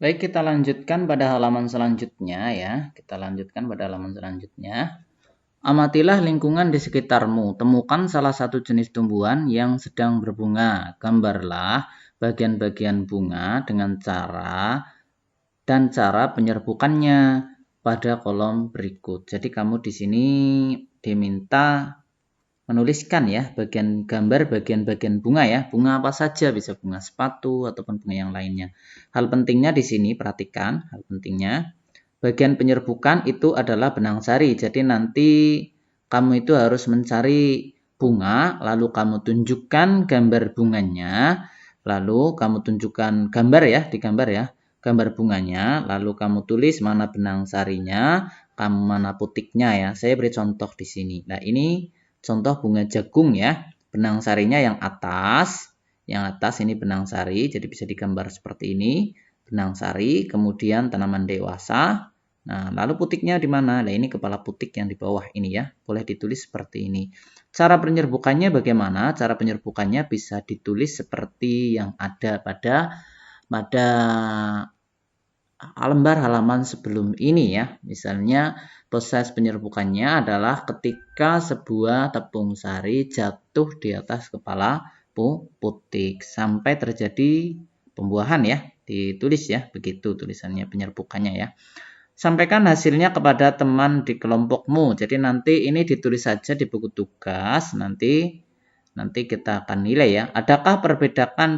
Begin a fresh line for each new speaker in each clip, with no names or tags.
Baik, kita lanjutkan pada halaman selanjutnya ya. Kita lanjutkan pada halaman selanjutnya. Amatilah lingkungan di sekitarmu. Temukan salah satu jenis tumbuhan yang sedang berbunga. Gambarlah bagian-bagian bunga dengan cara penyerbukannya pada kolom berikut. Jadi kamu di sini diminta menuliskan ya bagian-bagian bunga ya. Bunga apa saja, bisa bunga sepatu ataupun bunga yang lainnya. Hal pentingnya di sini perhatikan, hal pentingnya bagian penyerbukan itu adalah benang sari. Jadi nanti kamu itu harus mencari bunga, lalu kamu tunjukkan gambar bunganya, lalu kamu tunjukkan gambar ya, digambar ya, gambar bunganya, lalu kamu tulis mana benang sarinya, kamu mana putiknya ya. Saya beri contoh di sini. Nah, ini contoh bunga jagung ya. Benang sarinya yang atas ini benang sari, jadi bisa digambar seperti ini. Benang sari, kemudian tanaman dewasa. Nah, lalu putiknya di mana? Nah, ini kepala putik yang di bawah ini ya. Boleh ditulis seperti ini. Cara penyerbukannya bagaimana? Cara penyerbukannya bisa ditulis seperti yang ada pada lembar halaman sebelum ini ya. Misalnya proses penyerbukannya adalah ketika sebuah tepung sari jatuh di atas kepala putik sampai terjadi pembuahan ya. Ditulis ya, begitu tulisannya penyerbukannya ya. Sampaikan hasilnya kepada teman di kelompokmu. Jadi nanti ini ditulis saja di buku tugas, nanti kita akan nilai ya. Adakah perbedaan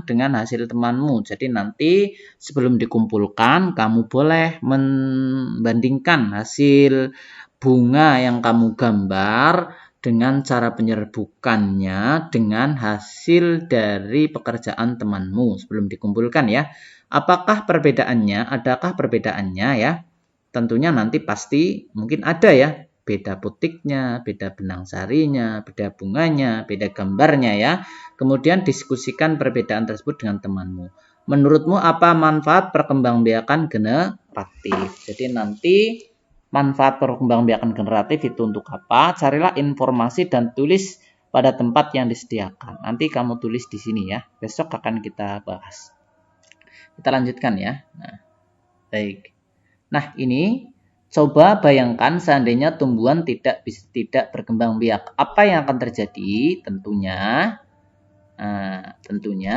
dengan hasil temanmu? Jadi nanti sebelum dikumpulkan, kamu boleh membandingkan hasil bunga yang kamu gambar dengan cara penyerbukannya dengan hasil dari pekerjaan temanmu sebelum dikumpulkan ya. Apakah perbedaannya? Adakah perbedaannya ya? Tentunya nanti pasti mungkin ada ya. Beda putiknya, beda benang sarinya, beda bunganya, beda gambarnya ya. Kemudian diskusikan perbedaan tersebut dengan temanmu. Menurutmu apa manfaat perkembangbiakan generatif? Jadi nanti manfaat perkembangbiakan generatif itu untuk apa? Carilah informasi dan tulis pada tempat yang disediakan. Nanti kamu tulis di sini ya. Besok akan kita bahas. Kita lanjutkan ya. Nah, baik. Nah, ini coba bayangkan seandainya tumbuhan tidak berkembang biak. Apa yang akan terjadi? Tentunya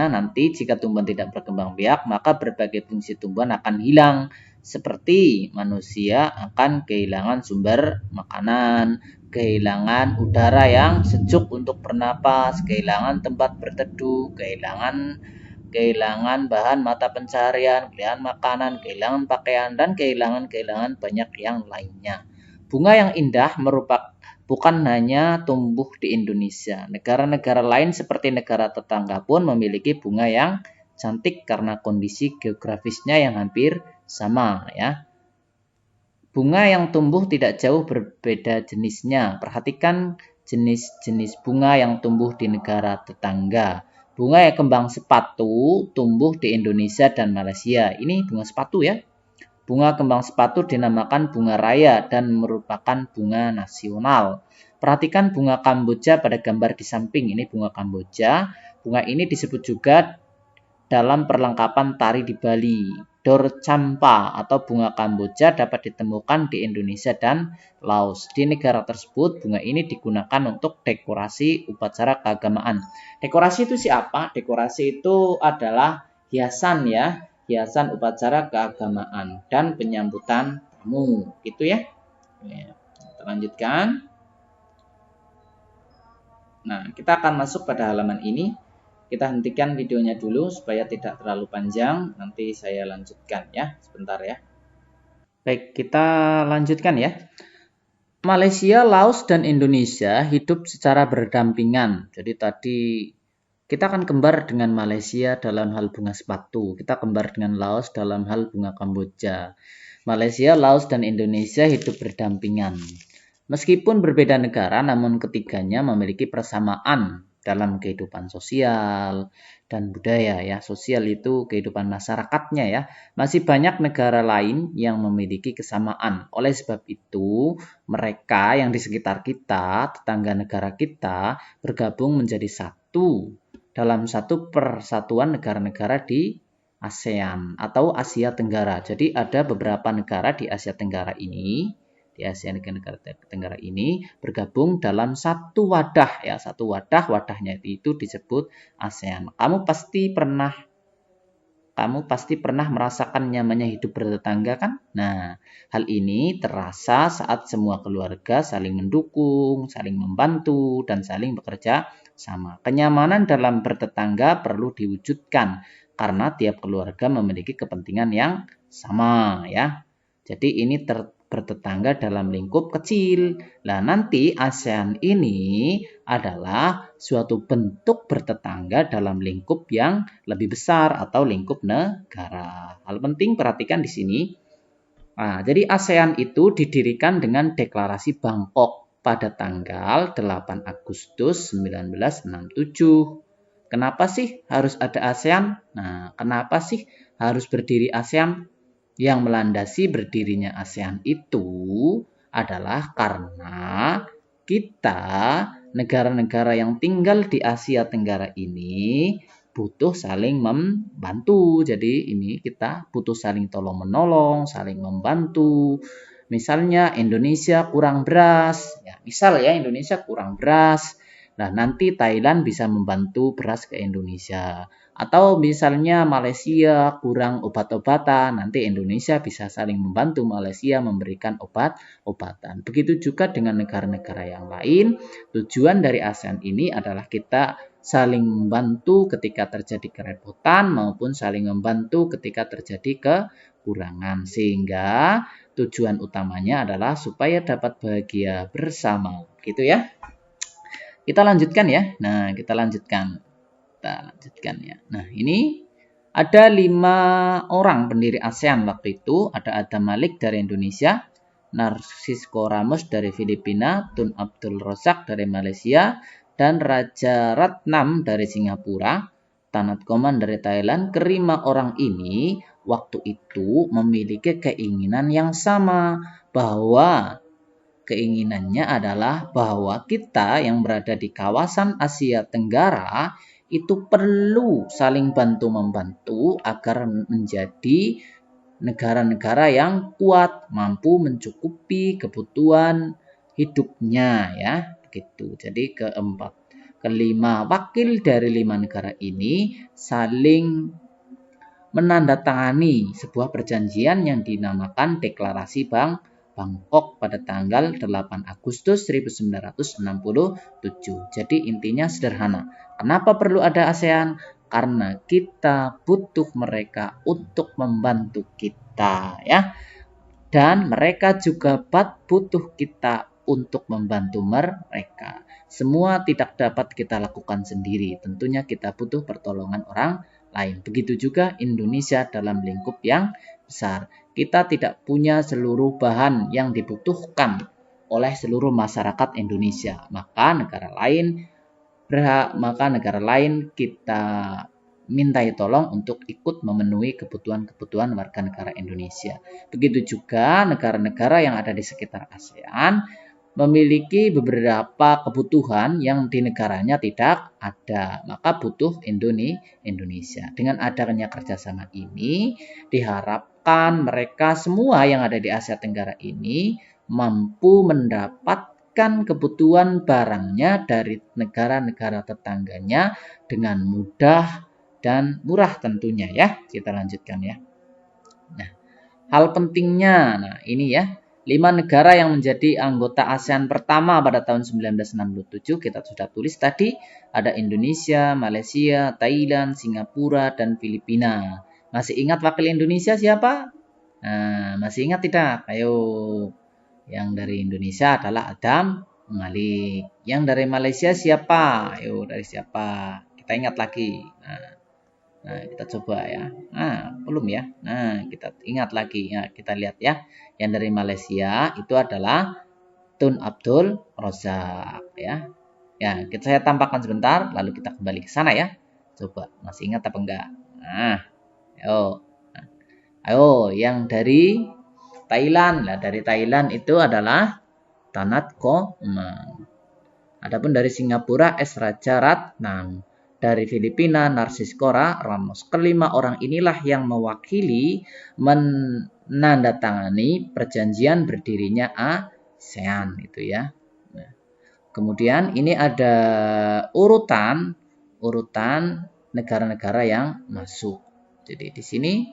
nanti jika tumbuhan tidak berkembang biak, maka berbagai fungsi tumbuhan akan hilang. Seperti manusia akan kehilangan sumber makanan, kehilangan udara yang sejuk untuk bernapas, kehilangan tempat berteduh, kehilangan bahan mata pencaharian, kehilangan makanan, kehilangan pakaian, dan kehilangan banyak yang lainnya. Bunga yang indah bukan hanya tumbuh di Indonesia. Negara-negara lain seperti negara tetangga pun memiliki bunga yang cantik karena kondisi geografisnya yang hampir sama ya. Bunga yang tumbuh tidak jauh berbeda jenisnya. Perhatikan jenis-jenis bunga yang tumbuh di negara tetangga. Bunga yang kembang sepatu tumbuh di Indonesia dan Malaysia. Ini bunga sepatu ya. Bunga kembang sepatu dinamakan bunga raya dan merupakan bunga nasional. Perhatikan bunga Kamboja pada gambar di samping. Ini bunga Kamboja. Bunga ini disebut juga dalam perlengkapan tari di Bali. Dor campa atau bunga Kamboja dapat ditemukan di Indonesia dan Laos. Di negara tersebut, bunga ini digunakan untuk dekorasi upacara keagamaan. Dekorasi itu siapa? Dekorasi itu adalah hiasan ya, hiasan upacara keagamaan dan penyambutan tamu. Gitu ya. Kita lanjutkan. Nah, kita akan masuk pada halaman ini. Kita hentikan videonya dulu supaya tidak terlalu panjang. Nanti saya lanjutkan ya, sebentar ya. Baik, kita lanjutkan ya. Malaysia, Laos, dan Indonesia hidup secara berdampingan. Jadi tadi kita akan kembar dengan Malaysia dalam hal bunga sepatu. Kita kembar dengan Laos dalam hal bunga Kamboja. Malaysia, Laos, dan Indonesia hidup berdampingan. Meskipun berbeda negara, namun ketiganya memiliki persamaan dalam kehidupan sosial dan budaya ya. Sosial itu kehidupan masyarakatnya ya. Masih banyak negara lain yang memiliki kesamaan. Oleh sebab itu, mereka yang di sekitar kita, tetangga negara kita, bergabung menjadi satu dalam satu persatuan negara-negara di ASEAN atau Asia Tenggara. Jadi ada beberapa negara di Asia Tenggara ini, bergabung dalam satu wadah ya, wadahnya itu disebut ASEAN. Kamu pasti pernah merasakan nyamannya hidup bertetangga kan? Nah, hal ini terasa saat semua keluarga saling mendukung, saling membantu, dan saling bekerja sama. Kenyamanan dalam bertetangga perlu diwujudkan karena tiap keluarga memiliki kepentingan yang sama ya. Jadi ini bertetangga dalam lingkup kecil. Nah, nanti ASEAN ini adalah suatu bentuk bertetangga dalam lingkup yang lebih besar atau lingkup negara. Hal penting perhatikan di sini. Nah, jadi ASEAN itu didirikan dengan Deklarasi Bangkok pada tanggal 8 Agustus 1967. Kenapa sih harus ada ASEAN? Nah, kenapa sih harus berdiri ASEAN? Yang melandasi berdirinya ASEAN itu adalah karena kita, negara-negara yang tinggal di Asia Tenggara ini, butuh saling membantu. Jadi ini kita butuh saling tolong-menolong, saling membantu. Misalnya Indonesia kurang beras, ya, Indonesia kurang beras. Nah, nanti Thailand bisa membantu beras ke Indonesia. Atau misalnya Malaysia kurang obat-obatan, nanti Indonesia bisa saling membantu Malaysia memberikan obat-obatan. Begitu juga dengan negara-negara yang lain. Tujuan dari ASEAN ini adalah kita saling membantu ketika terjadi kerepotan maupun saling membantu ketika terjadi kekurangan. Sehingga tujuan utamanya adalah supaya dapat bahagia bersama. Gitu ya. Kita lanjutkan ya. Nah, kita lanjutkan ya. Nah, ini ada 5 orang pendiri ASEAN waktu itu. Ada Adam Malik dari Indonesia, Narcisco Ramos dari Filipina, Tun Abdul Razak dari Malaysia, dan Raja Ratnam dari Singapura, Tanat Koman dari Thailand. Kelima orang ini waktu itu memiliki keinginan yang sama, bahwa keinginannya adalah bahwa kita yang berada di kawasan Asia Tenggara itu perlu saling bantu-membantu agar menjadi negara-negara yang kuat, mampu mencukupi kebutuhan hidupnya ya, begitu. Jadi kelima wakil dari 5 negara ini saling menandatangani sebuah perjanjian yang dinamakan Deklarasi Bangkok pada tanggal 8 Agustus 1967. Jadi intinya sederhana. Kenapa perlu ada ASEAN? Karena kita butuh mereka untuk membantu kita ya. Dan mereka juga butuh kita untuk membantu mereka. Semua tidak dapat kita lakukan sendiri. Tentunya kita butuh pertolongan orang lain. Begitu juga Indonesia dalam lingkup yang besar. Kita tidak punya seluruh bahan yang dibutuhkan oleh seluruh masyarakat Indonesia. Maka negara lain kita mintai tolong untuk ikut memenuhi kebutuhan-kebutuhan warga negara Indonesia. Begitu juga negara-negara yang ada di sekitar ASEAN memiliki beberapa kebutuhan yang di negaranya tidak ada, maka butuh Indonesia. Dengan adanya kerjasama ini, diharapkan mereka semua yang ada di Asia Tenggara ini mampu mendapatkan kebutuhan barangnya dari negara-negara tetangganya dengan mudah dan murah tentunya ya. Kita lanjutkan ya. Nah, hal pentingnya, nah ini ya. 5 negara yang menjadi anggota ASEAN pertama pada tahun 1967 kita sudah tulis tadi, ada Indonesia, Malaysia, Thailand, Singapura, dan Filipina. Masih ingat wakil Indonesia siapa? Nah, masih ingat tidak? Ayo. Yang dari Indonesia adalah Adam Malik. Yang dari Malaysia siapa? Ayo, dari siapa? Kita ingat lagi. Nah, kita coba ya. Nah, belum ya. Nah, kita ingat lagi. Ya, kita lihat ya. Yang dari Malaysia itu adalah Tun Abdul Razak ya. Ya, saya tampakkan sebentar lalu kita kembali ke sana ya. Coba masih ingat apa enggak? Nah, ayo. Ayo, yang dari Thailand. Nah, dari Thailand itu adalah Tanat Koman. Adapun dari Singapura S. Raja Ratnam. dari Filipina, Narciscora Ramos. Kelima orang inilah yang mewakili menandatangani perjanjian berdirinya ASEAN itu ya. Nah, kemudian ini ada urutan negara-negara yang masuk. Jadi di sini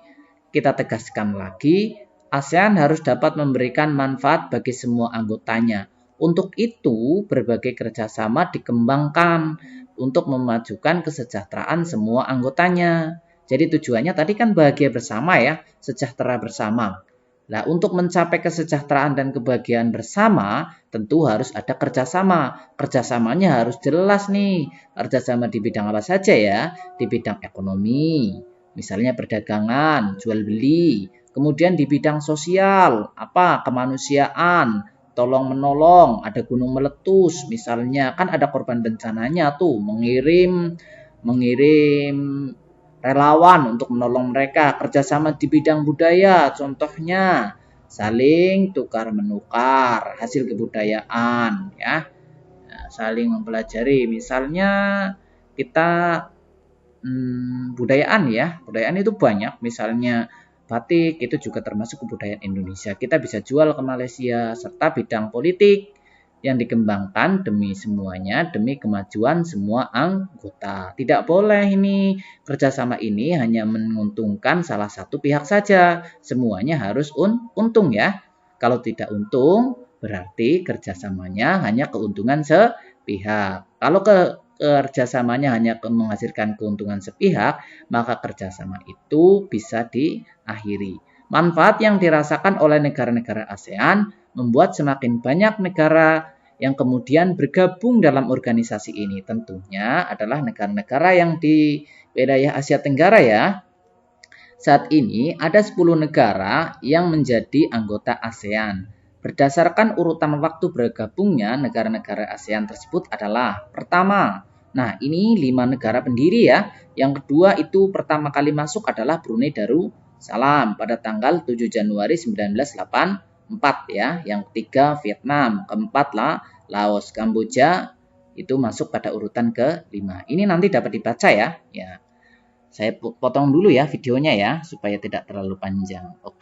kita tegaskan lagi, ASEAN harus dapat memberikan manfaat bagi semua anggotanya. Untuk itu, berbagai kerjasama dikembangkan untuk memajukan kesejahteraan semua anggotanya. Jadi tujuannya tadi kan bahagia bersama ya, sejahtera bersama. Nah, untuk mencapai kesejahteraan dan kebahagiaan bersama, tentu harus ada kerjasama. Kerjasamanya harus jelas nih. Kerjasama di bidang apa saja ya? Di bidang ekonomi, misalnya perdagangan, jual beli. Kemudian di bidang sosial, kemanusiaan, tolong menolong, ada gunung meletus, misalnya kan ada korban bencananya tuh, mengirim relawan untuk menolong mereka. Kerjasama di bidang budaya, contohnya saling tukar menukar hasil kebudayaan ya. Nah, saling mempelajari, misalnya kita budayaan itu banyak, misalnya batik itu juga termasuk kebudayaan Indonesia. Kita bisa jual ke Malaysia, serta bidang politik yang dikembangkan demi semuanya, demi kemajuan semua anggota. Tidak boleh ini kerjasama ini hanya menguntungkan salah satu pihak saja. Semuanya harus untung ya. Kalau tidak untung, berarti kerjasamanya hanya keuntungan sepihak. Kalau kerjasamanya hanya menghasilkan keuntungan sepihak, maka kerjasama itu bisa diakhiri. Manfaat yang dirasakan oleh negara-negara ASEAN membuat semakin banyak negara yang kemudian bergabung dalam organisasi ini. Tentunya adalah negara-negara yang di wilayah Asia Tenggara ya. Saat ini ada 10 negara yang menjadi anggota ASEAN. Berdasarkan urutan waktu bergabungnya negara-negara ASEAN tersebut adalah pertama, nah ini 5 negara pendiri ya. Yang kedua itu pertama kali masuk adalah Brunei Darussalam pada tanggal 7 Januari 1984 ya. Yang ketiga Vietnam, keempat Laos, Kamboja itu masuk pada urutan ke-5. Ini nanti dapat dibaca ya. Saya potong dulu ya videonya ya supaya tidak terlalu panjang. Oke.